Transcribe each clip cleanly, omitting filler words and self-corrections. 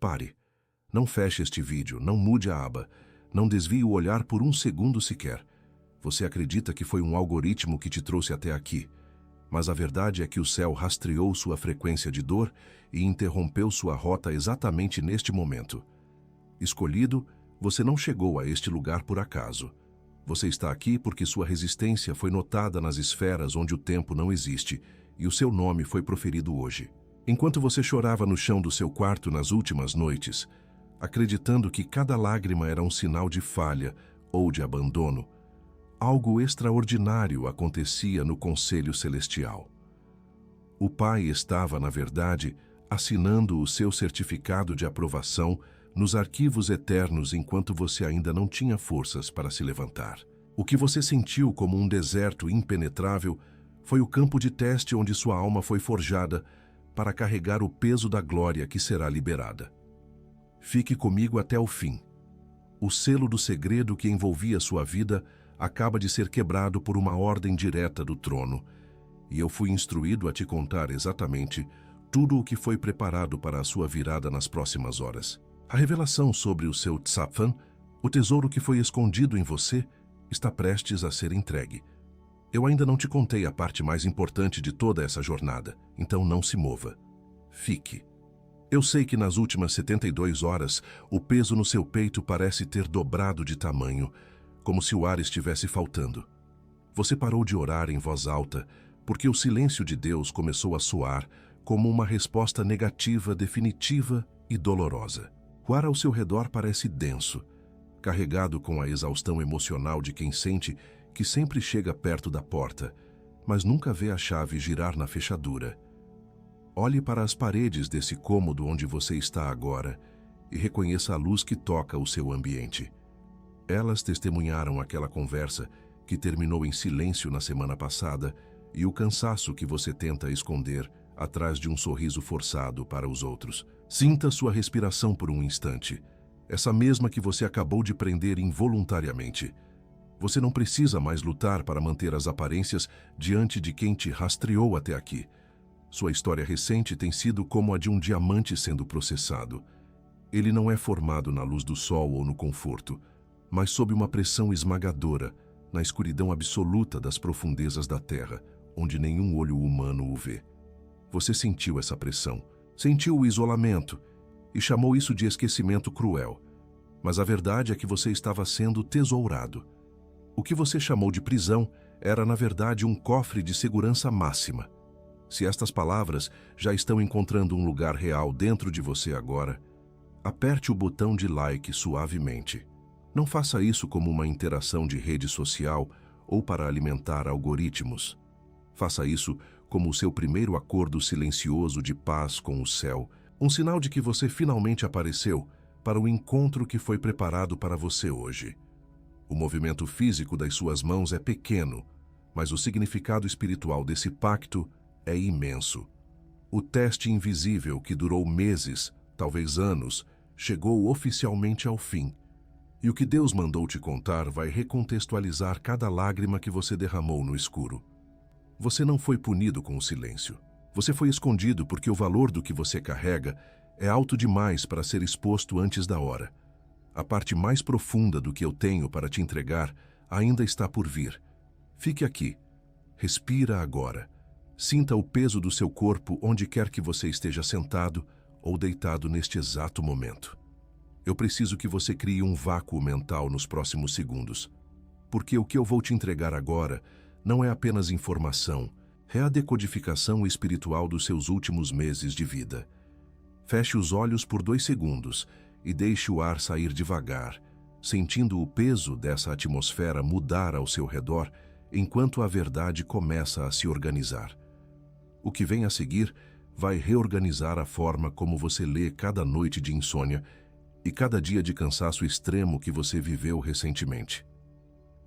Pare. Não feche este vídeo, não mude a aba, não desvie o olhar por um segundo sequer. Você acredita que foi um algoritmo que te trouxe até aqui, mas a verdade é que o céu rastreou sua frequência de dor e interrompeu sua rota exatamente neste momento. Escolhido, você não chegou a este lugar por acaso. Você está aqui porque sua resistência foi notada nas esferas onde o tempo não existe e o seu nome foi proferido hoje. Enquanto você chorava no chão do seu quarto nas últimas noites, acreditando que cada lágrima era um sinal de falha ou de abandono, algo extraordinário acontecia no Conselho Celestial. O Pai estava, na verdade, assinando o seu certificado de aprovação nos arquivos eternos enquanto você ainda não tinha forças para se levantar. O que você sentiu como um deserto impenetrável foi o campo de teste onde sua alma foi forjada para carregar o peso da glória que será liberada. Fique comigo até o fim. O selo do segredo que envolvia sua vida acaba de ser quebrado por uma ordem direta do trono, e eu fui instruído a te contar exatamente tudo o que foi preparado para a sua virada nas próximas horas. A revelação sobre o seu Tzaphan, o tesouro que foi escondido em você, está prestes a ser entregue. Eu ainda não te contei a parte mais importante de toda essa jornada, então não se mova. Fique. Eu sei que nas últimas 72 horas, o peso no seu peito parece ter dobrado de tamanho, como se o ar estivesse faltando. Você parou de orar em voz alta, porque o silêncio de Deus começou a soar como uma resposta negativa, definitiva e dolorosa. O ar ao seu redor parece denso, carregado com a exaustão emocional de quem sente que sempre chega perto da porta, mas nunca vê a chave girar na fechadura. Olhe para as paredes desse cômodo onde você está agora e reconheça a luz que toca o seu ambiente. Elas testemunharam aquela conversa que terminou em silêncio na semana passada e o cansaço que você tenta esconder atrás de um sorriso forçado para os outros. Sinta sua respiração por um instante, essa mesma que você acabou de prender involuntariamente. Você não precisa mais lutar para manter as aparências diante de quem te rastreou até aqui. Sua história recente tem sido como a de um diamante sendo processado. Ele não é formado na luz do sol ou no conforto, mas sob uma pressão esmagadora, na escuridão absoluta das profundezas da terra, onde nenhum olho humano o vê. Você sentiu essa pressão, sentiu o isolamento e chamou isso de esquecimento cruel. Mas a verdade é que você estava sendo tesourado. O que você chamou de prisão era, na verdade, um cofre de segurança máxima. Se estas palavras já estão encontrando um lugar real dentro de você agora, aperte o botão de like suavemente. Não faça isso como uma interação de rede social ou para alimentar algoritmos. Faça isso como o seu primeiro acordo silencioso de paz com o céu, um sinal de que você finalmente apareceu para o encontro que foi preparado para você hoje. O movimento físico das suas mãos é pequeno, mas o significado espiritual desse pacto é imenso. O teste invisível que durou meses, talvez anos, chegou oficialmente ao fim. E o que Deus mandou te contar vai recontextualizar cada lágrima que você derramou no escuro. Você não foi punido com o silêncio. Você foi escondido porque o valor do que você carrega é alto demais para ser exposto antes da hora. A parte mais profunda do que eu tenho para te entregar ainda está por vir. Fique aqui. Respira agora. Sinta o peso do seu corpo onde quer que você esteja sentado ou deitado neste exato momento. Eu preciso que você crie um vácuo mental nos próximos segundos, porque o que eu vou te entregar agora não é apenas informação, é a decodificação espiritual dos seus últimos meses de vida. Feche os olhos por 2 segundos e deixe o ar sair devagar, sentindo o peso dessa atmosfera mudar ao seu redor enquanto a verdade começa a se organizar. O que vem a seguir vai reorganizar a forma como você lê cada noite de insônia e cada dia de cansaço extremo que você viveu recentemente.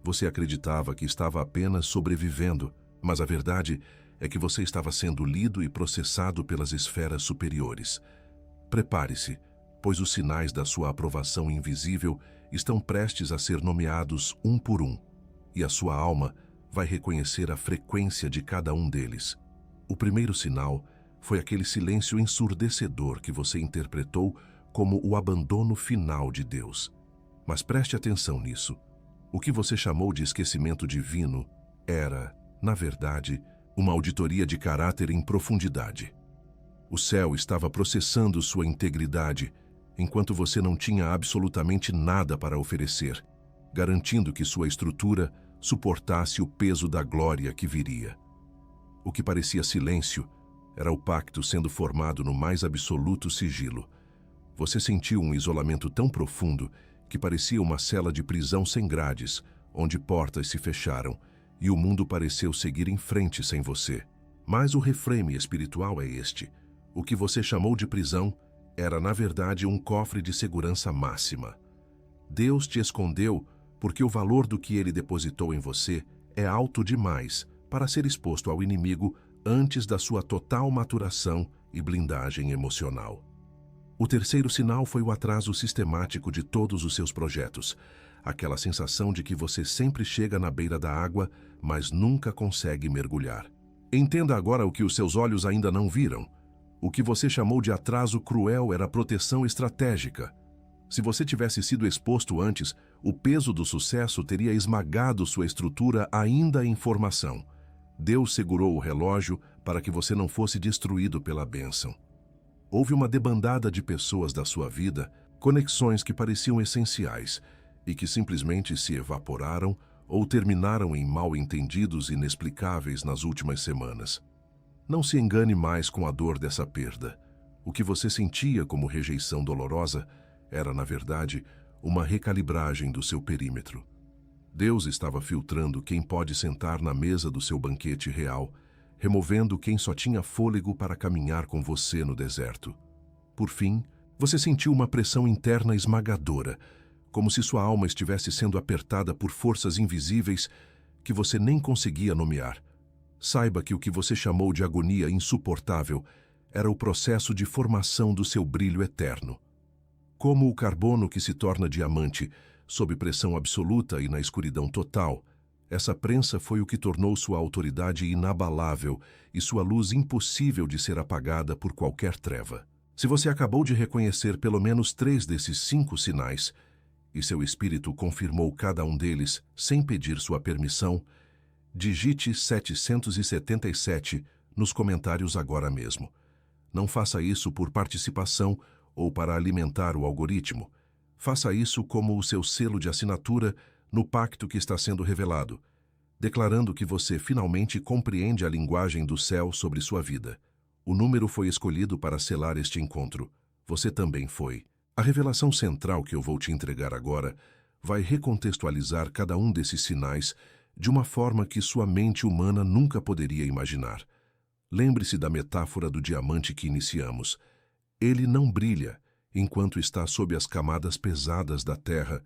Você acreditava que estava apenas sobrevivendo, mas a verdade é que você estava sendo lido e processado pelas esferas superiores. Prepare-se, pois os sinais da sua aprovação invisível estão prestes a ser nomeados um por um, e a sua alma vai reconhecer a frequência de cada um deles. O primeiro sinal foi aquele silêncio ensurdecedor que você interpretou como o abandono final de Deus. Mas preste atenção nisso. O que você chamou de esquecimento divino era, na verdade, uma auditoria de caráter em profundidade. O céu estava processando sua integridade, enquanto você não tinha absolutamente nada para oferecer, garantindo que sua estrutura suportasse o peso da glória que viria. O que parecia silêncio era o pacto sendo formado no mais absoluto sigilo. Você sentiu um isolamento tão profundo que parecia uma cela de prisão sem grades, onde portas se fecharam e o mundo pareceu seguir em frente sem você. Mas o reframe espiritual é este. O que você chamou de prisão era, na verdade, um cofre de segurança máxima. Deus te escondeu porque o valor do que ele depositou em você é alto demais para ser exposto ao inimigo antes da sua total maturação e blindagem emocional. O terceiro sinal foi o atraso sistemático de todos os seus projetos, aquela sensação de que você sempre chega na beira da água, mas nunca consegue mergulhar. Entenda agora o que os seus olhos ainda não viram. O que você chamou de atraso cruel era proteção estratégica. Se você tivesse sido exposto antes, o peso do sucesso teria esmagado sua estrutura ainda em formação. Deus segurou o relógio para que você não fosse destruído pela bênção. Houve uma debandada de pessoas da sua vida, conexões que pareciam essenciais e que simplesmente se evaporaram ou terminaram em mal-entendidos inexplicáveis nas últimas semanas. Não se engane mais com a dor dessa perda. O que você sentia como rejeição dolorosa era, na verdade, uma recalibragem do seu perímetro. Deus estava filtrando quem pode sentar na mesa do seu banquete real, removendo quem só tinha fôlego para caminhar com você no deserto. Por fim, você sentiu uma pressão interna esmagadora, como se sua alma estivesse sendo apertada por forças invisíveis que você nem conseguia nomear. Saiba que o que você chamou de agonia insuportável era o processo de formação do seu brilho eterno. Como o carbono que se torna diamante, sob pressão absoluta e na escuridão total, essa prensa foi o que tornou sua autoridade inabalável e sua luz impossível de ser apagada por qualquer treva. Se você acabou de reconhecer pelo menos 3 desses 5 sinais, e seu espírito confirmou cada um deles sem pedir sua permissão, digite 777 nos comentários agora mesmo. Não faça isso por participação ou para alimentar o algoritmo. Faça isso como o seu selo de assinatura no pacto que está sendo revelado, declarando que você finalmente compreende a linguagem do céu sobre sua vida. O número foi escolhido para selar este encontro. Você também foi. A revelação central que eu vou te entregar agora vai recontextualizar cada um desses sinais de uma forma que sua mente humana nunca poderia imaginar. Lembre-se da metáfora do diamante que iniciamos. Ele não brilha enquanto está sob as camadas pesadas da terra,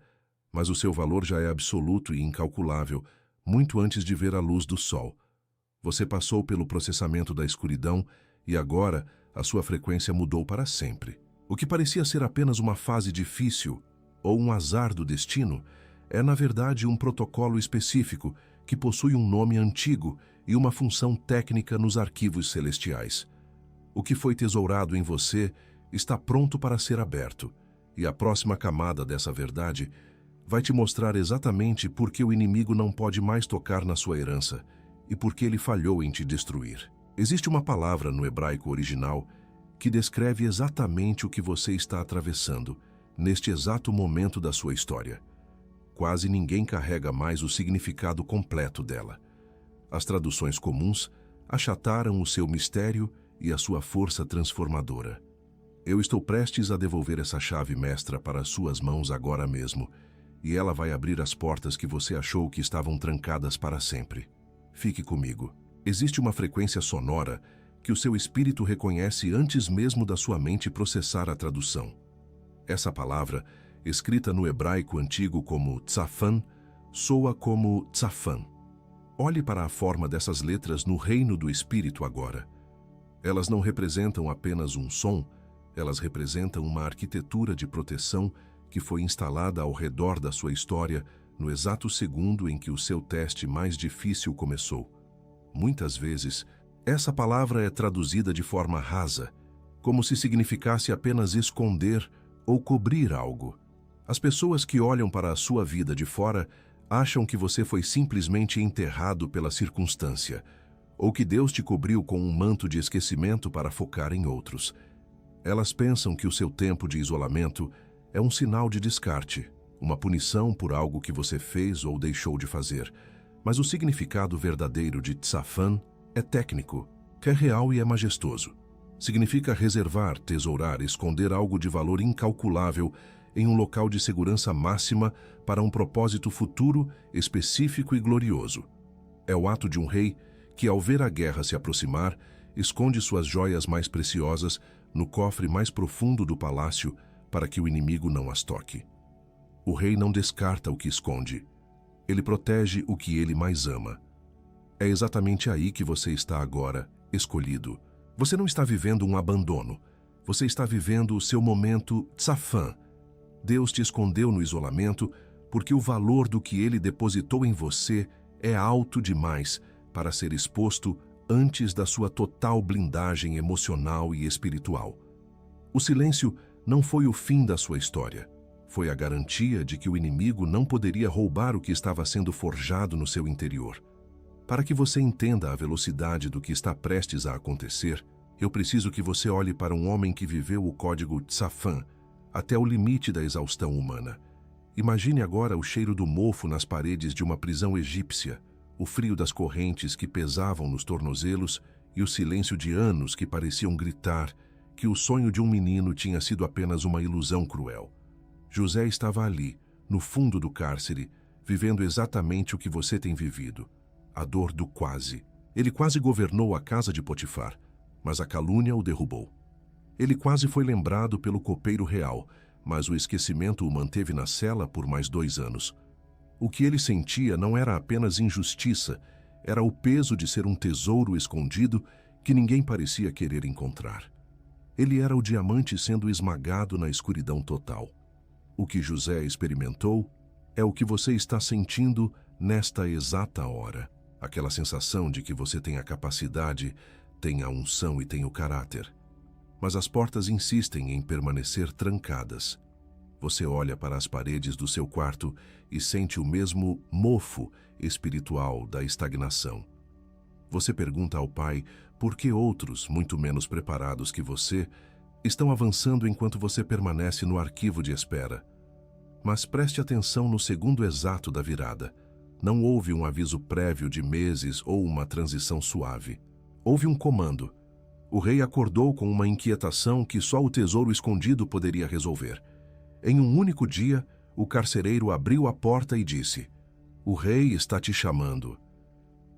mas o seu valor já é absoluto e incalculável, muito antes de ver a luz do sol. Você passou pelo processamento da escuridão e agora a sua frequência mudou para sempre. O que parecia ser apenas uma fase difícil ou um azar do destino é, na verdade, um protocolo específico que possui um nome antigo e uma função técnica nos arquivos celestiais. O que foi tesourado em você está pronto para ser aberto, e a próxima camada dessa verdade vai te mostrar exatamente por que o inimigo não pode mais tocar na sua herança e por que ele falhou em te destruir. Existe uma palavra no hebraico original que descreve exatamente o que você está atravessando neste exato momento da sua história. Quase ninguém carrega mais o significado completo dela. As traduções comuns achataram o seu mistério e a sua força transformadora. Eu estou prestes a devolver essa chave mestra para suas mãos agora mesmo, e ela vai abrir as portas que você achou que estavam trancadas para sempre. Fique comigo. Existe uma frequência sonora que o seu espírito reconhece antes mesmo da sua mente processar a tradução. Essa palavra, escrita no hebraico antigo como tsafan, soa como tsafan. Olhe para a forma dessas letras no reino do espírito agora. Elas não representam apenas um som, elas representam uma arquitetura de proteção que foi instalada ao redor da sua história no exato segundo em que o seu teste mais difícil começou. Muitas vezes, essa palavra é traduzida de forma rasa, como se significasse apenas esconder ou cobrir algo. As pessoas que olham para a sua vida de fora acham que você foi simplesmente enterrado pela circunstância, ou que Deus te cobriu com um manto de esquecimento para focar em outros. Elas pensam que o seu tempo de isolamento é um sinal de descarte, uma punição por algo que você fez ou deixou de fazer. Mas o significado verdadeiro de Tsafan é técnico, é real e é majestoso. Significa reservar, tesourar, esconder algo de valor incalculável em um local de segurança máxima para um propósito futuro, específico e glorioso. É o ato de um rei que, ao ver a guerra se aproximar, esconde suas joias mais preciosas no cofre mais profundo do palácio para que o inimigo não as toque. O rei não descarta o que esconde. Ele protege o que ele mais ama. É exatamente aí que você está agora, escolhido. Você não está vivendo um abandono. Você está vivendo o seu momento Tsafan. Deus te escondeu no isolamento porque o valor do que ele depositou em você é alto demais para ser exposto antes da sua total blindagem emocional e espiritual. O silêncio não foi o fim da sua história. Foi a garantia de que o inimigo não poderia roubar o que estava sendo forjado no seu interior. Para que você entenda a velocidade do que está prestes a acontecer, eu preciso que você olhe para um homem que viveu o código Tsafan até o limite da exaustão humana. Imagine agora o cheiro do mofo nas paredes de uma prisão egípcia, o frio das correntes que pesavam nos tornozelos e o silêncio de anos que pareciam gritar que o sonho de um menino tinha sido apenas uma ilusão cruel. José estava ali, no fundo do cárcere, vivendo exatamente o que você tem vivido, a dor do quase. Ele quase governou a casa de Potifar, mas a calúnia o derrubou. Ele quase foi lembrado pelo copeiro real, mas o esquecimento o manteve na cela por mais 2 anos. O que ele sentia não era apenas injustiça, era o peso de ser um tesouro escondido que ninguém parecia querer encontrar. Ele era o diamante sendo esmagado na escuridão total. O que José experimentou é o que você está sentindo nesta exata hora. Aquela sensação de que você tem a capacidade, tem a unção e tem o caráter. Mas as portas insistem em permanecer trancadas. Você olha para as paredes do seu quarto e sente o mesmo mofo espiritual da estagnação. Você pergunta ao Pai por que outros, muito menos preparados que você, estão avançando enquanto você permanece no arquivo de espera. Mas preste atenção no segundo exato da virada. Não houve um aviso prévio de meses ou uma transição suave. Houve um comando. O rei acordou com uma inquietação que só o tesouro escondido poderia resolver. Em um único dia, o carcereiro abriu a porta e disse: "O rei está te chamando."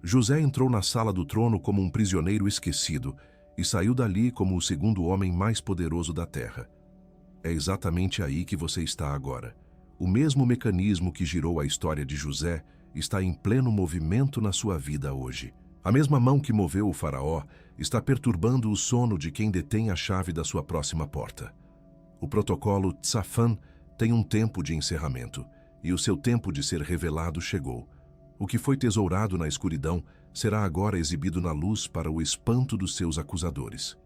José entrou na sala do trono como um prisioneiro esquecido e saiu dali como o segundo homem mais poderoso da terra. É exatamente aí que você está agora. O mesmo mecanismo que girou a história de José está em pleno movimento na sua vida hoje. A mesma mão que moveu o faraó está perturbando o sono de quem detém a chave da sua próxima porta. O protocolo Tsafan tem um tempo de encerramento, e o seu tempo de ser revelado chegou. O que foi tesourado na escuridão será agora exibido na luz para o espanto dos seus acusadores.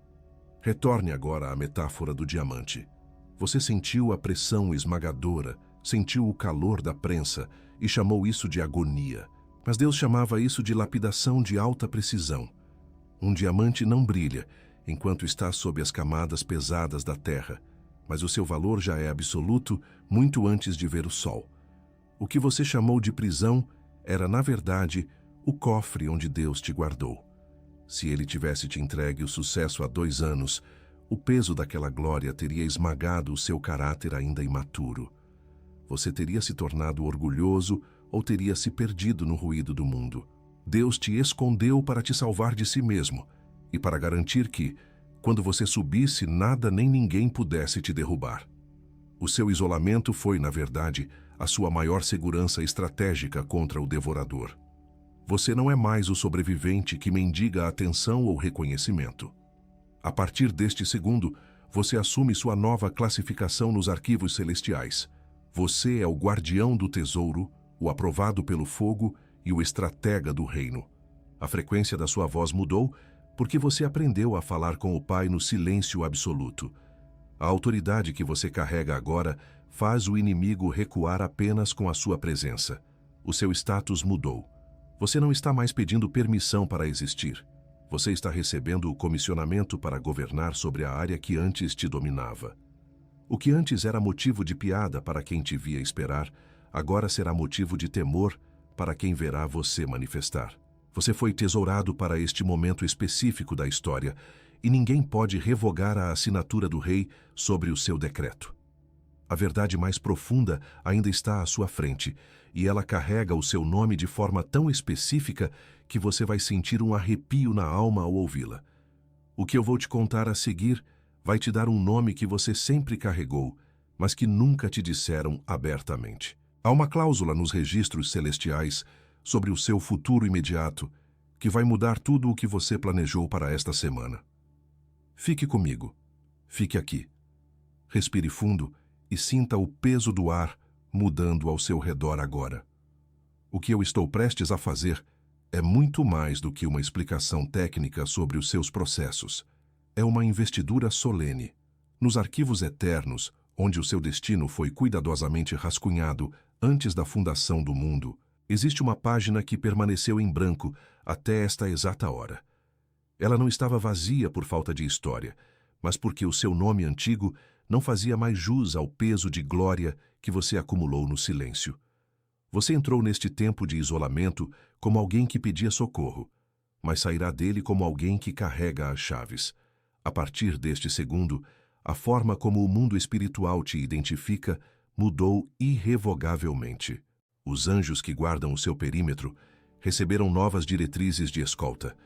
Retorne agora à metáfora do diamante. Você sentiu a pressão esmagadora, sentiu o calor da prensa e chamou isso de agonia. Mas Deus chamava isso de lapidação de alta precisão. Um diamante não brilha enquanto está sob as camadas pesadas da terra, mas o seu valor já é absoluto muito antes de ver o sol. O que você chamou de prisão era, na verdade, o cofre onde Deus te guardou. Se ele tivesse te entregue o sucesso há 2 anos, o peso daquela glória teria esmagado o seu caráter ainda imaturo. Você teria se tornado orgulhoso ou teria se perdido no ruído do mundo. Deus te escondeu para te salvar de si mesmo e para garantir que, quando você subisse, nada nem ninguém pudesse te derrubar. O seu isolamento foi, na verdade, a sua maior segurança estratégica contra o devorador. Você não é mais o sobrevivente que mendiga atenção ou reconhecimento. A partir deste segundo, você assume sua nova classificação nos arquivos celestiais. Você é o guardião do tesouro, o aprovado pelo fogo e o estratega do reino. A frequência da sua voz mudou porque você aprendeu a falar com o Pai no silêncio absoluto. A autoridade que você carrega agora faz o inimigo recuar apenas com a sua presença. O seu status mudou. Você não está mais pedindo permissão para existir. Você está recebendo o comissionamento para governar sobre a área que antes te dominava. O que antes era motivo de piada para quem te via esperar, agora será motivo de temor para quem verá você manifestar. Você foi tesourado para este momento específico da história e ninguém pode revogar a assinatura do rei sobre o seu decreto. A verdade mais profunda ainda está à sua frente e ela carrega o seu nome de forma tão específica que você vai sentir um arrepio na alma ao ouvi-la. O que eu vou te contar a seguir vai te dar um nome que você sempre carregou, mas que nunca te disseram abertamente. Há uma cláusula nos registros celestiais sobre o seu futuro imediato que vai mudar tudo o que você planejou para esta semana. Fique comigo. Fique aqui. Respire fundo e sinta o peso do ar mudando ao seu redor agora. O que eu estou prestes a fazer é muito mais do que uma explicação técnica sobre os seus processos. É uma investidura solene. Nos arquivos eternos, onde o seu destino foi cuidadosamente rascunhado antes da fundação do mundo, existe uma página que permaneceu em branco até esta exata hora. Ela não estava vazia por falta de história, mas porque o seu nome antigo não fazia mais jus ao peso de glória que você acumulou no silêncio. Você entrou neste tempo de isolamento como alguém que pedia socorro, mas sairá dele como alguém que carrega as chaves. A partir deste segundo, a forma como o mundo espiritual te identifica mudou irrevogavelmente. Os anjos que guardam o seu perímetro receberam novas diretrizes de escolta,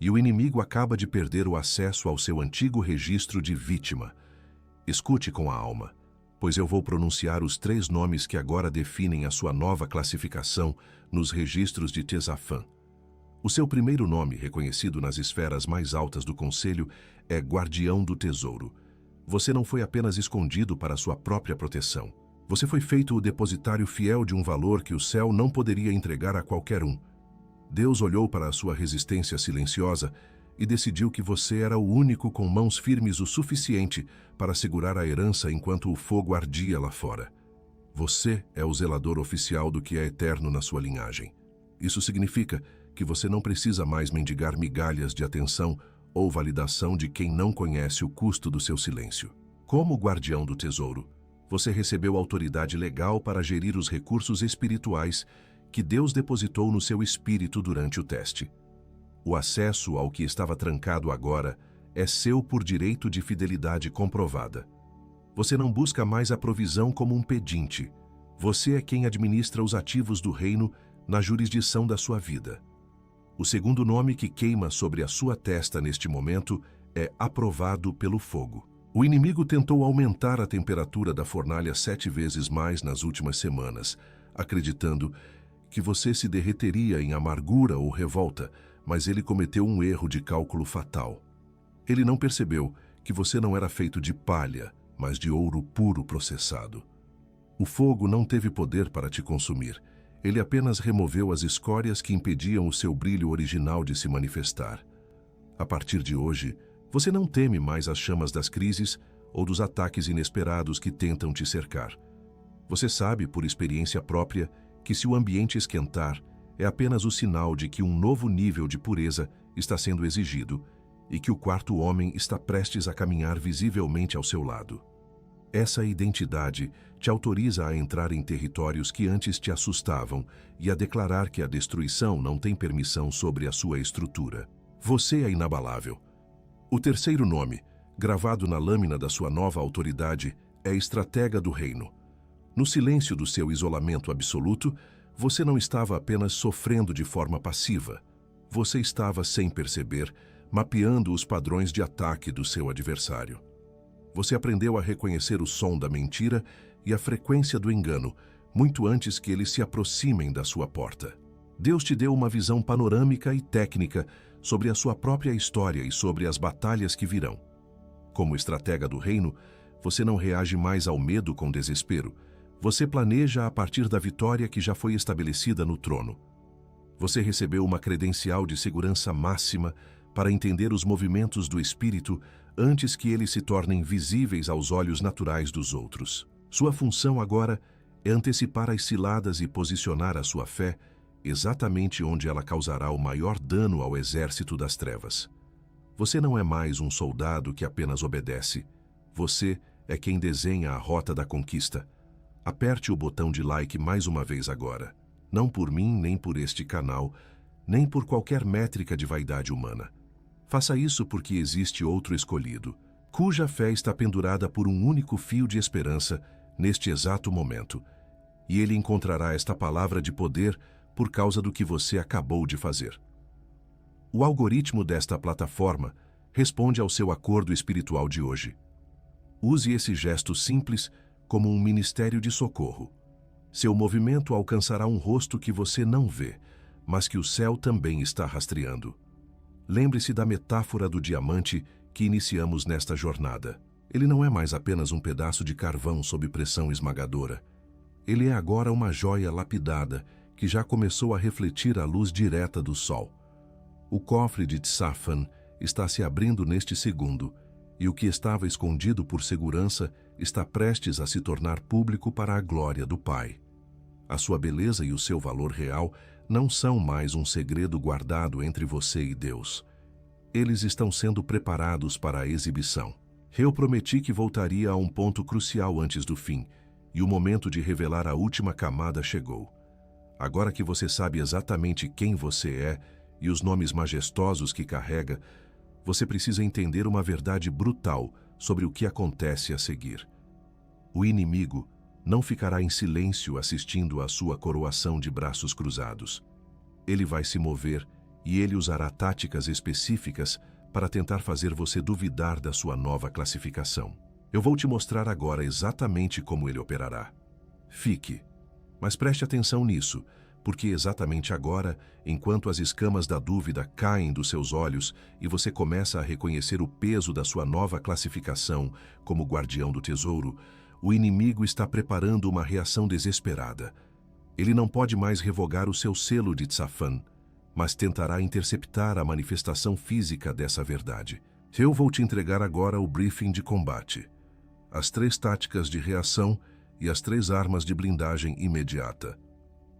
e o inimigo acaba de perder o acesso ao seu antigo registro de vítima. Escute com a alma, pois eu vou pronunciar os 3 nomes que agora definem a sua nova classificação nos registros de Tesafã. O seu primeiro nome, reconhecido nas esferas mais altas do Conselho, é Guardião do Tesouro. Você não foi apenas escondido para sua própria proteção. Você foi feito o depositário fiel de um valor que o céu não poderia entregar a qualquer um. Deus olhou para a sua resistência silenciosa e decidiu que você era o único com mãos firmes o suficiente para segurar a herança enquanto o fogo ardia lá fora. Você é o zelador oficial do que é eterno na sua linhagem. Isso significa que você não precisa mais mendigar migalhas de atenção ou validação de quem não conhece o custo do seu silêncio. Como guardião do tesouro, você recebeu autoridade legal para gerir os recursos espirituais que Deus depositou no seu espírito durante o teste. O acesso ao que estava trancado agora é seu por direito de fidelidade comprovada. Você não busca mais a provisão como um pedinte. Você é quem administra os ativos do reino na jurisdição da sua vida. O segundo nome que queima sobre a sua testa neste momento é aprovado pelo fogo. O inimigo tentou aumentar a temperatura da fornalha 7 vezes mais nas últimas semanas, acreditando que você se derreteria em amargura ou revolta, mas ele cometeu um erro de cálculo fatal. Ele não percebeu que você não era feito de palha, mas de ouro puro processado. O fogo não teve poder para te consumir. Ele apenas removeu as escórias que impediam o seu brilho original de se manifestar. A partir de hoje, você não teme mais as chamas das crises ou dos ataques inesperados que tentam te cercar. Você sabe, por experiência própria, que se o ambiente esquentar, é apenas o sinal de que um novo nível de pureza está sendo exigido e que o quarto homem está prestes a caminhar visivelmente ao seu lado. Essa identidade te autoriza a entrar em territórios que antes te assustavam e a declarar que a destruição não tem permissão sobre a sua estrutura. Você é inabalável. O terceiro nome, gravado na lâmina da sua nova autoridade, é Estratega do Reino. No silêncio do seu isolamento absoluto, você não estava apenas sofrendo de forma passiva. Você estava, sem perceber, mapeando os padrões de ataque do seu adversário. Você aprendeu a reconhecer o som da mentira e a frequência do engano, muito antes que eles se aproximem da sua porta. Deus te deu uma visão panorâmica e técnica sobre a sua própria história e sobre as batalhas que virão. Como estratega do reino, você não reage mais ao medo com desespero. Você planeja a partir da vitória que já foi estabelecida no trono. Você recebeu uma credencial de segurança máxima para entender os movimentos do espírito antes que eles se tornem visíveis aos olhos naturais dos outros. Sua função agora é antecipar as ciladas e posicionar a sua fé exatamente onde ela causará o maior dano ao exército das trevas. Você não é mais um soldado que apenas obedece. Você é quem desenha a rota da conquista. Aperte o botão de like mais uma vez agora. Não por mim, nem por este canal, nem por qualquer métrica de vaidade humana. Faça isso porque existe outro escolhido, cuja fé está pendurada por um único fio de esperança neste exato momento. E ele encontrará esta palavra de poder por causa do que você acabou de fazer. O algoritmo desta plataforma responde ao seu acordo espiritual de hoje. Use esse gesto simples como um ministério de socorro. Seu movimento alcançará um rosto que você não vê, mas que o céu também está rastreando. Lembre-se da metáfora do diamante que iniciamos nesta jornada. Ele não é mais apenas um pedaço de carvão sob pressão esmagadora. Ele é agora uma joia lapidada que já começou a refletir a luz direta do sol. O cofre de Tzafan está se abrindo neste segundo, e o que estava escondido por segurança está prestes a se tornar público para a glória do Pai. A sua beleza e o seu valor real não são mais um segredo guardado entre você e Deus. Eles estão sendo preparados para a exibição. Eu prometi que voltaria a um ponto crucial antes do fim, e o momento de revelar a última camada chegou. Agora que você sabe exatamente quem você é e os nomes majestosos que carrega, você precisa entender uma verdade brutal sobre o que acontece a seguir. O inimigo não ficará em silêncio assistindo à sua coroação de braços cruzados. Ele vai se mover e ele usará táticas específicas para tentar fazer você duvidar da sua nova classificação. Eu vou te mostrar agora exatamente como ele operará. Fique, mas preste atenção nisso, porque exatamente agora, enquanto as escamas da dúvida caem dos seus olhos e você começa a reconhecer o peso da sua nova classificação como guardião do tesouro, o inimigo está preparando uma reação desesperada. Ele não pode mais revogar o seu selo de Tzafan, mas tentará interceptar a manifestação física dessa verdade. Eu vou te entregar agora o briefing de combate, as 3 táticas de reação e as 3 armas de blindagem imediata.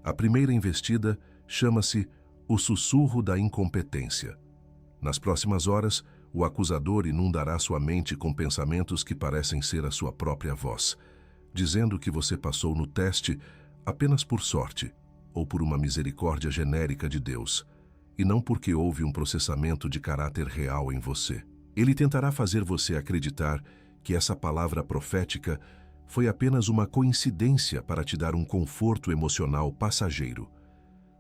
A primeira investida chama-se o sussurro da incompetência. Nas próximas horas, o acusador inundará sua mente com pensamentos que parecem ser a sua própria voz, dizendo que você passou no teste apenas por sorte ou por uma misericórdia genérica de Deus, e não porque houve um processamento de caráter real em você. Ele tentará fazer você acreditar que essa palavra profética foi apenas uma coincidência para te dar um conforto emocional passageiro.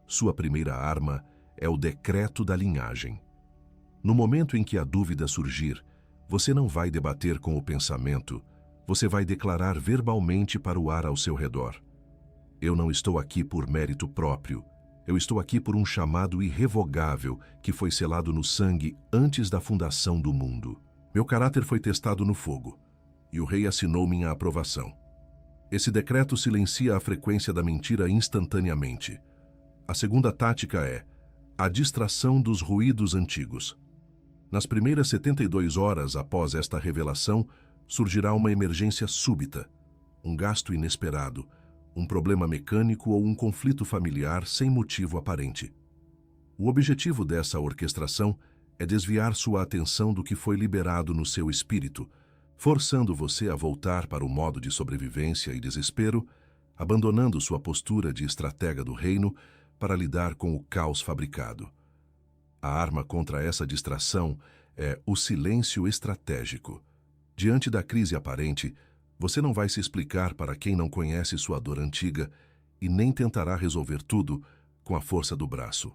Sua primeira arma é o decreto da linhagem. No momento em que a dúvida surgir, você não vai debater com o pensamento, você vai declarar verbalmente para o ar ao seu redor. Eu não estou aqui por mérito próprio, eu estou aqui por um chamado irrevogável que foi selado no sangue antes da fundação do mundo. Meu caráter foi testado no fogo, e o rei assinou minha aprovação. Esse decreto silencia a frequência da mentira instantaneamente. A segunda tática é a distração dos ruídos antigos. Nas primeiras 72 horas após esta revelação, surgirá uma emergência súbita, um gasto inesperado, um problema mecânico ou um conflito familiar sem motivo aparente. O objetivo dessa orquestração é desviar sua atenção do que foi liberado no seu espírito, forçando você a voltar para o modo de sobrevivência e desespero, abandonando sua postura de estratega do reino para lidar com o caos fabricado. A arma contra essa distração é o silêncio estratégico. Diante da crise aparente, você não vai se explicar para quem não conhece sua dor antiga e nem tentará resolver tudo com a força do braço.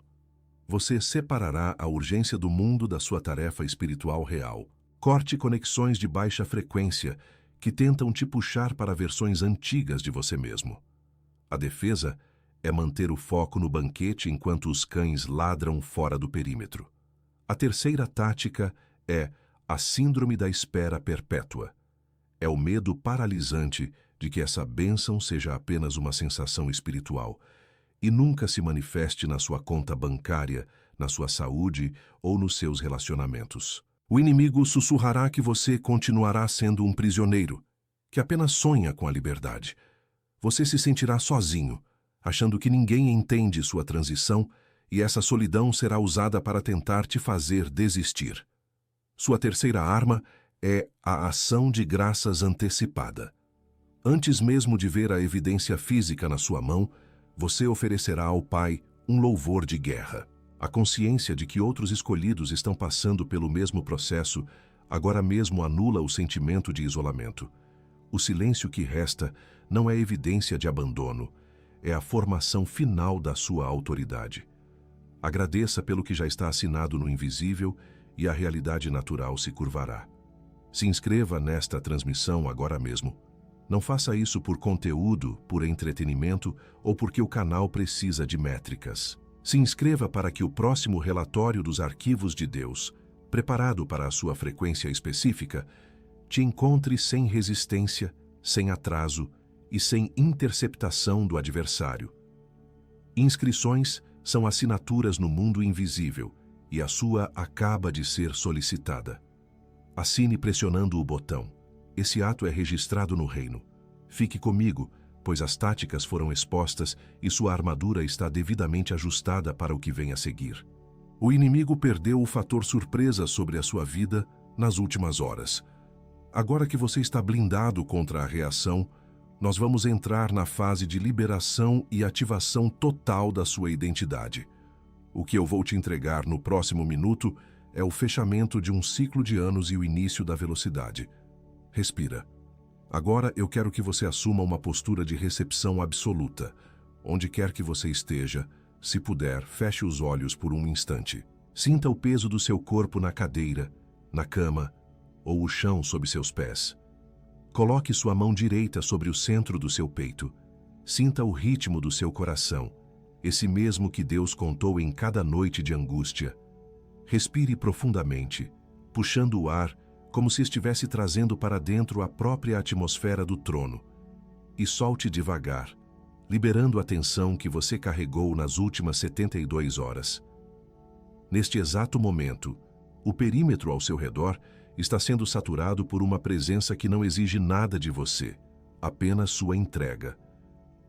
Você separará a urgência do mundo da sua tarefa espiritual real. Corte conexões de baixa frequência que tentam te puxar para versões antigas de você mesmo. A defesa é manter o foco no banquete enquanto os cães ladram fora do perímetro. A terceira tática é a síndrome da espera perpétua. É o medo paralisante de que essa bênção seja apenas uma sensação espiritual e nunca se manifeste na sua conta bancária, na sua saúde ou nos seus relacionamentos. O inimigo sussurrará que você continuará sendo um prisioneiro, que apenas sonha com a liberdade. Você se sentirá sozinho, achando que ninguém entende sua transição, e essa solidão será usada para tentar te fazer desistir. Sua terceira arma é a ação de graças antecipada. Antes mesmo de ver a evidência física na sua mão, você oferecerá ao Pai um louvor de guerra. A consciência de que outros escolhidos estão passando pelo mesmo processo agora mesmo anula o sentimento de isolamento. O silêncio que resta não é evidência de abandono, é a formação final da sua autoridade. Agradeça pelo que já está assinado no invisível e a realidade natural se curvará. Se inscreva nesta transmissão agora mesmo. Não faça isso por conteúdo, por entretenimento ou porque o canal precisa de métricas. Se inscreva para que o próximo relatório dos arquivos de Deus, preparado para a sua frequência específica, te encontre sem resistência, sem atraso e sem interceptação do adversário. Inscrições são assinaturas no mundo invisível e a sua acaba de ser solicitada. Assine pressionando o botão. Esse ato é registrado no reino. Fique comigo, pois as táticas foram expostas e sua armadura está devidamente ajustada para o que vem a seguir. O inimigo perdeu o fator surpresa sobre a sua vida nas últimas horas. Agora que você está blindado contra a reação, nós vamos entrar na fase de liberação e ativação total da sua identidade. O que eu vou te entregar no próximo minuto é o fechamento de um ciclo de anos e o início da velocidade. Respira. Agora eu quero que você assuma uma postura de recepção absoluta. Onde quer que você esteja, se puder, feche os olhos por um instante. Sinta o peso do seu corpo na cadeira, na cama ou o chão sob seus pés. Coloque sua mão direita sobre o centro do seu peito. Sinta o ritmo do seu coração, esse mesmo que Deus contou em cada noite de angústia. Respire profundamente, puxando o ar como se estivesse trazendo para dentro a própria atmosfera do trono. E solte devagar, liberando a tensão que você carregou nas últimas 72 horas. Neste exato momento, o perímetro ao seu redor está sendo saturado por uma presença que não exige nada de você, apenas sua entrega.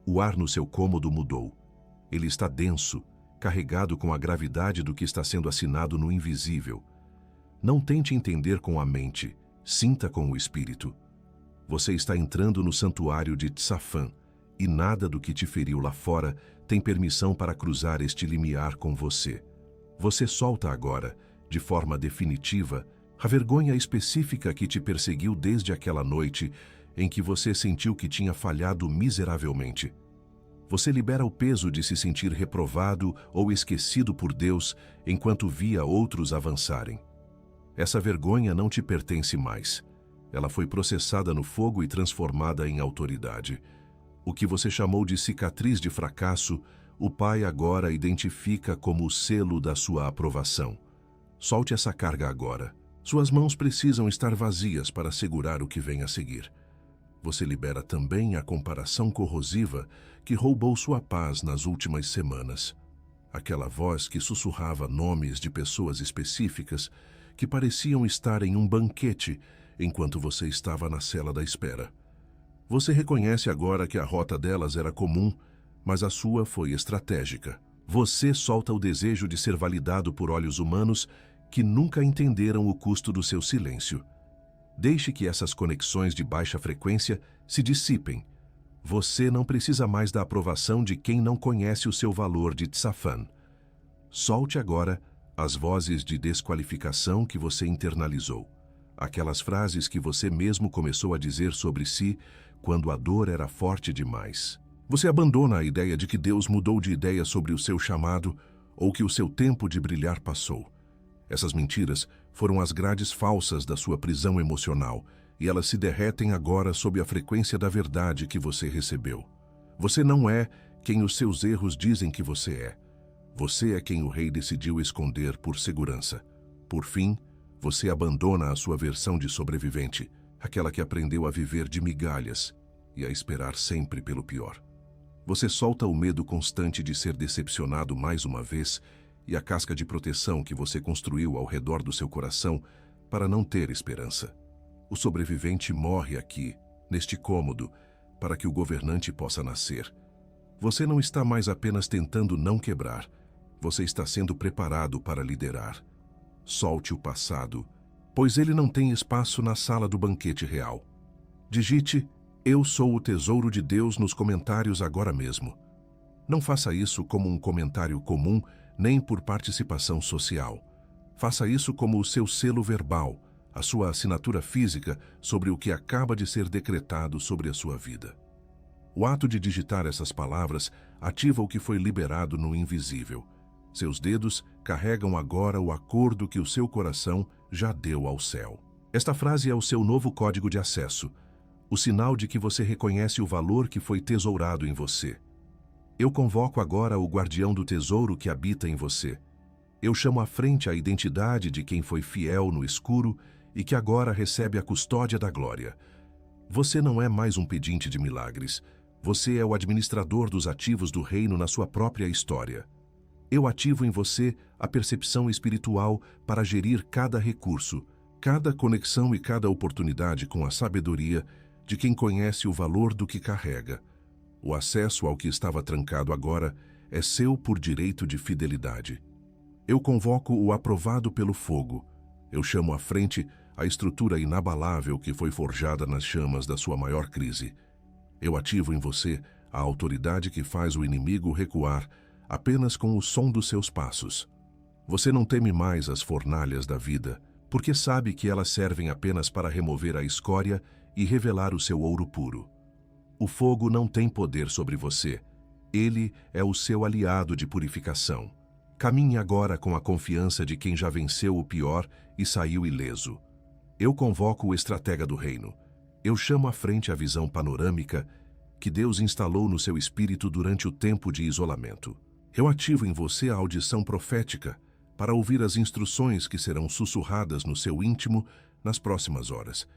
O ar no seu cômodo mudou. Ele está denso, carregado com a gravidade do que está sendo assinado no invisível. Não tente entender com a mente, sinta com o espírito. Você está entrando no santuário de Tsafan, e nada do que te feriu lá fora tem permissão para cruzar este limiar com você. Você solta agora, de forma definitiva, a vergonha específica que te perseguiu desde aquela noite em que você sentiu que tinha falhado miseravelmente. Você libera o peso de se sentir reprovado ou esquecido por Deus enquanto via outros avançarem. Essa vergonha não te pertence mais. Ela foi processada no fogo e transformada em autoridade. O que você chamou de cicatriz de fracasso, o Pai agora identifica como o selo da sua aprovação. Solte essa carga agora. Suas mãos precisam estar vazias para segurar o que vem a seguir. Você libera também a comparação corrosiva que roubou sua paz nas últimas semanas. Aquela voz que sussurrava nomes de pessoas específicas que pareciam estar em um banquete enquanto você estava na cela da espera. Você reconhece agora que a rota delas era comum, mas a sua foi estratégica. Você solta o desejo de ser validado por olhos humanos que nunca entenderam o custo do seu silêncio. Deixe que essas conexões de baixa frequência se dissipem. Você não precisa mais da aprovação de quem não conhece o seu valor de Tsafan. Solte agora as vozes de desqualificação que você internalizou. Aquelas frases que você mesmo começou a dizer sobre si quando a dor era forte demais. Você abandona a ideia de que Deus mudou de ideia sobre o seu chamado ou que o seu tempo de brilhar passou. Essas mentiras foram as grades falsas da sua prisão emocional e elas se derretem agora sob a frequência da verdade que você recebeu. Você não é quem os seus erros dizem que você é. Você é quem o rei decidiu esconder por segurança. Por fim, você abandona a sua versão de sobrevivente, aquela que aprendeu a viver de migalhas e a esperar sempre pelo pior. Você solta o medo constante de ser decepcionado mais uma vez e a casca de proteção que você construiu ao redor do seu coração para não ter esperança. O sobrevivente morre aqui, neste cômodo, para que o governante possa nascer. Você não está mais apenas tentando não quebrar, você está sendo preparado para liderar. Solte o passado, pois ele não tem espaço na sala do banquete real. Digite: "Eu sou o tesouro de Deus" nos comentários agora mesmo. Não faça isso como um comentário comum, nem por participação social. Faça isso como o seu selo verbal, a sua assinatura física sobre o que acaba de ser decretado sobre a sua vida. O ato de digitar essas palavras ativa o que foi liberado no invisível. Seus dedos carregam agora o acordo que o seu coração já deu ao céu. Esta frase é o seu novo código de acesso, o sinal de que você reconhece o valor que foi tesourado em você. Eu convoco agora o guardião do tesouro que habita em você. Eu chamo à frente a identidade de quem foi fiel no escuro e que agora recebe a custódia da glória. Você não é mais um pedinte de milagres. Você é o administrador dos ativos do reino na sua própria história. Eu ativo em você a percepção espiritual para gerir cada recurso, cada conexão e cada oportunidade com a sabedoria de quem conhece o valor do que carrega. O acesso ao que estava trancado agora é seu por direito de fidelidade. Eu convoco o aprovado pelo fogo. Eu chamo à frente a estrutura inabalável que foi forjada nas chamas da sua maior crise. Eu ativo em você a autoridade que faz o inimigo recuar apenas com o som dos seus passos. Você não teme mais as fornalhas da vida, porque sabe que elas servem apenas para remover a escória e revelar o seu ouro puro. O fogo não tem poder sobre você. Ele é o seu aliado de purificação. Caminhe agora com a confiança de quem já venceu o pior e saiu ileso. Eu convoco o estratega do reino. Eu chamo à frente a visão panorâmica que Deus instalou no seu espírito durante o tempo de isolamento. Eu ativo em você a audição profética para ouvir as instruções que serão sussurradas no seu íntimo nas próximas horas.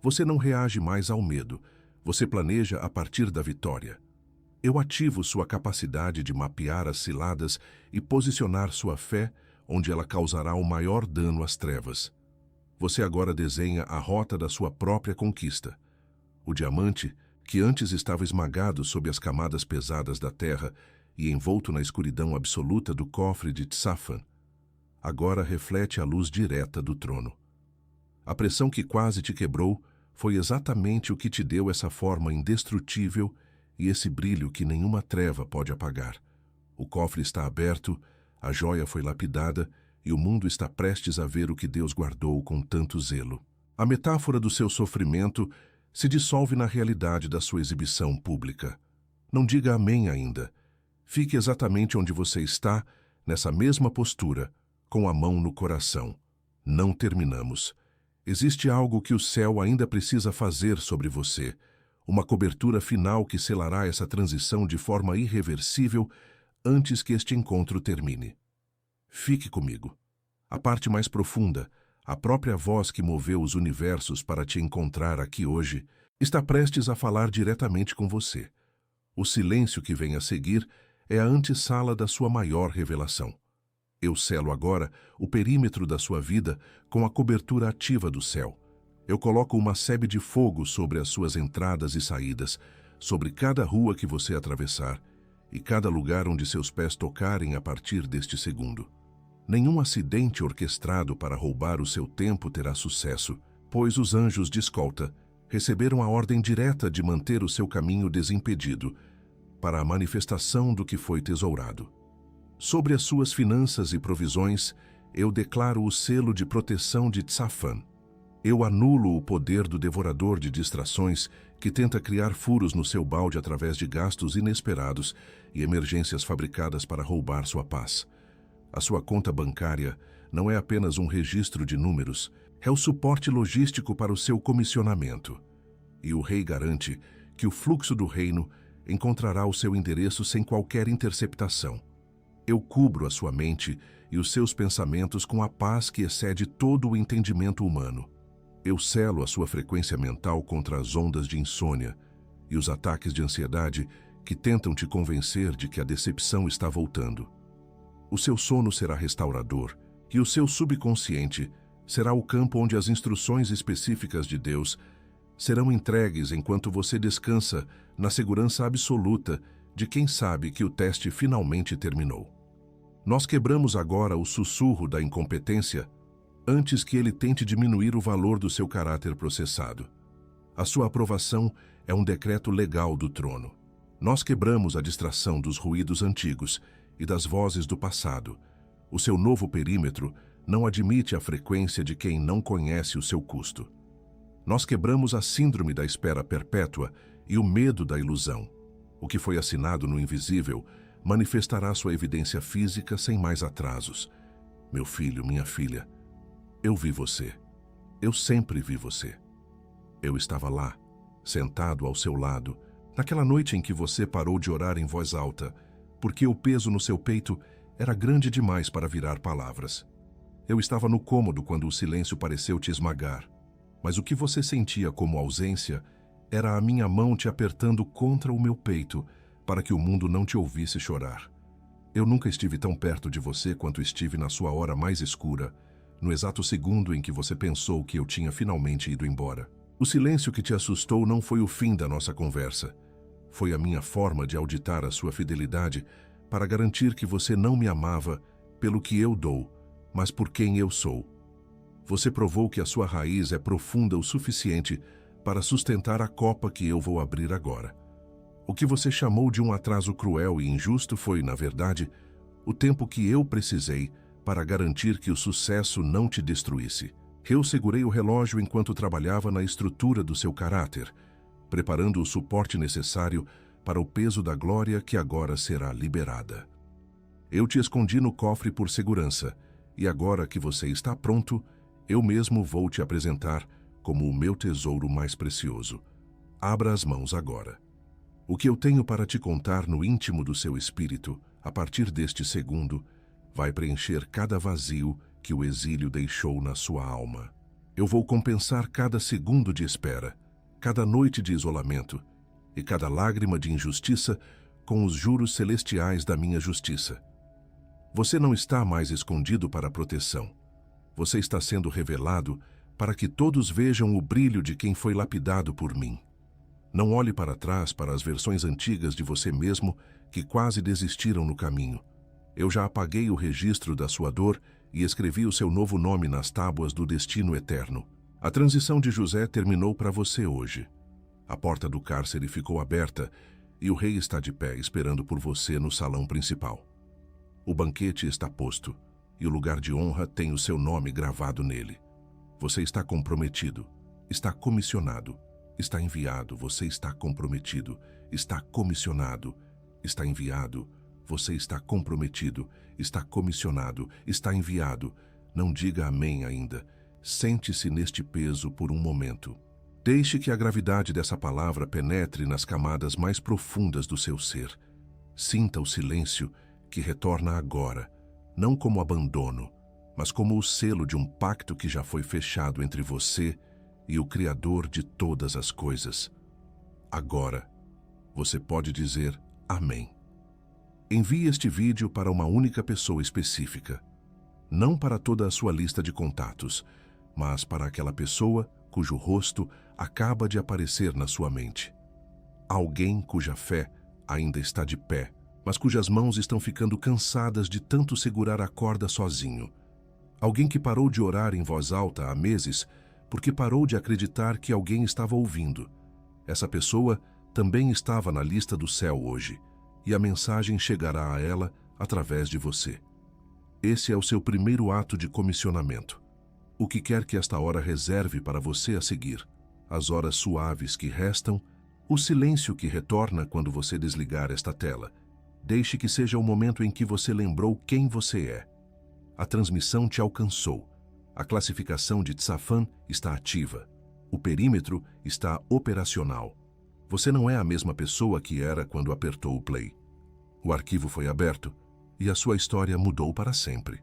Você não reage mais ao medo, você planeja a partir da vitória. Eu ativo sua capacidade de mapear as ciladas e posicionar sua fé onde ela causará o maior dano às trevas. Você agora desenha a rota da sua própria conquista. O diamante, que antes estava esmagado sob as camadas pesadas da terra e envolto na escuridão absoluta do cofre de Tsafan, agora reflete a luz direta do trono. A pressão que quase te quebrou foi exatamente o que te deu essa forma indestrutível e esse brilho que nenhuma treva pode apagar. O cofre está aberto, a joia foi lapidada e o mundo está prestes a ver o que Deus guardou com tanto zelo. A metáfora do seu sofrimento se dissolve na realidade da sua exibição pública. Não diga amém ainda. Fique exatamente onde você está, nessa mesma postura, com a mão no coração. Não terminamos. Existe algo que o céu ainda precisa fazer sobre você, uma cobertura final que selará essa transição de forma irreversível antes que este encontro termine. Fique comigo. A parte mais profunda, a própria voz que moveu os universos para te encontrar aqui hoje, está prestes a falar diretamente com você. O silêncio que vem a seguir é a antessala da sua maior revelação. Eu selo agora o perímetro da sua vida com a cobertura ativa do céu. Eu coloco uma sebe de fogo sobre as suas entradas e saídas, sobre cada rua que você atravessar e cada lugar onde seus pés tocarem a partir deste segundo. Nenhum acidente orquestrado para roubar o seu tempo terá sucesso, pois os anjos de escolta receberam a ordem direta de manter o seu caminho desimpedido para a manifestação do que foi tesourado. Sobre as suas finanças e provisões, eu declaro o selo de proteção de Tsafan. Eu anulo o poder do devorador de distrações que tenta criar furos no seu balde através de gastos inesperados e emergências fabricadas para roubar sua paz. A sua conta bancária não é apenas um registro de números, é o suporte logístico para o seu comissionamento. E o rei garante que o fluxo do reino encontrará o seu endereço sem qualquer interceptação. Eu cubro a sua mente e os seus pensamentos com a paz que excede todo o entendimento humano. Eu selo a sua frequência mental contra as ondas de insônia e os ataques de ansiedade que tentam te convencer de que a decepção está voltando. O seu sono será restaurador e o seu subconsciente Será o campo onde as instruções específicas de Deus serão entregues enquanto você descansa na segurança absoluta de quem sabe que o teste finalmente terminou. Nós quebramos agora o sussurro da incompetência antes que ele tente diminuir o valor do seu caráter processado. A sua aprovação é um decreto legal do trono. Nós quebramos a distração dos ruídos antigos e das vozes do passado. O seu novo perímetro não admite a frequência de quem não conhece o seu custo. Nós quebramos a síndrome da espera perpétua e o medo da ilusão. O que foi assinado no invisível manifestará sua evidência física sem mais atrasos. Meu filho, minha filha, eu vi você. Eu sempre vi você. Eu estava lá, sentado ao seu lado, naquela noite em que você parou de orar em voz alta, porque o peso no seu peito era grande demais para virar palavras. Eu estava no cômodo quando o silêncio pareceu te esmagar, mas o que você sentia como ausência era a minha mão te apertando contra o meu peito para que o mundo não te ouvisse chorar. Eu nunca estive tão perto de você quanto estive na sua hora mais escura, no exato segundo em que você pensou que eu tinha finalmente ido embora. O silêncio que te assustou não foi o fim da nossa conversa. Foi a minha forma de auditar a sua fidelidade para garantir que você não me amava pelo que eu dou, mas por quem eu sou. Você provou que a sua raiz é profunda o suficiente para sustentar a copa que eu vou abrir agora. O que você chamou de um atraso cruel e injusto foi, na verdade, o tempo que eu precisei para garantir que o sucesso não te destruísse. Eu segurei o relógio enquanto trabalhava na estrutura do seu caráter, preparando o suporte necessário para o peso da glória que agora será liberada. Eu te escondi no cofre por segurança, e agora que você está pronto, eu mesmo vou te apresentar como o meu tesouro mais precioso. Abra as mãos agora. O que eu tenho para te contar no íntimo do seu espírito, a partir deste segundo, vai preencher cada vazio que o exílio deixou na sua alma. Eu vou compensar cada segundo de espera, cada noite de isolamento e cada lágrima de injustiça com os juros celestiais da minha justiça. Você não está mais escondido para proteção. Você está sendo revelado para que todos vejam o brilho de quem foi lapidado por mim. Não olhe para trás para as versões antigas de você mesmo que quase desistiram no caminho. Eu já apaguei o registro da sua dor e escrevi o seu novo nome nas tábuas do destino eterno. A transição de José terminou para você hoje. A porta do cárcere ficou aberta e o rei está de pé esperando por você no salão principal. O banquete está posto e o lugar de honra tem o seu nome gravado nele. Você está comprometido, está comissionado, está enviado, você está comprometido, está comissionado, está enviado, você está comprometido, está comissionado, está enviado. Não diga amém ainda. Sente-se neste peso por um momento. Deixe que a gravidade dessa palavra penetre nas camadas mais profundas do seu ser. Sinta o silêncio que retorna agora, não como abandono, mas como o selo de um pacto que já foi fechado entre você e o Criador de todas as coisas. Agora, você pode dizer amém. Envie este vídeo para uma única pessoa específica, não para toda a sua lista de contatos, mas para aquela pessoa cujo rosto acaba de aparecer na sua mente. Alguém cuja fé ainda está de pé, mas cujas mãos estão ficando cansadas de tanto segurar a corda sozinho. Alguém que parou de orar em voz alta há meses porque parou de acreditar que alguém estava ouvindo. Essa pessoa também estava na lista do céu hoje, e a mensagem chegará a ela através de você. Esse é o seu primeiro ato de comissionamento. O que quer que esta hora reserve para você a seguir, as horas suaves que restam, o silêncio que retorna quando você desligar esta tela. Deixe que seja o momento em que você lembrou quem você é. A transmissão te alcançou. A classificação de Tzafan está ativa. O perímetro está operacional. Você não é a mesma pessoa que era quando apertou o play. O arquivo foi aberto e a sua história mudou para sempre.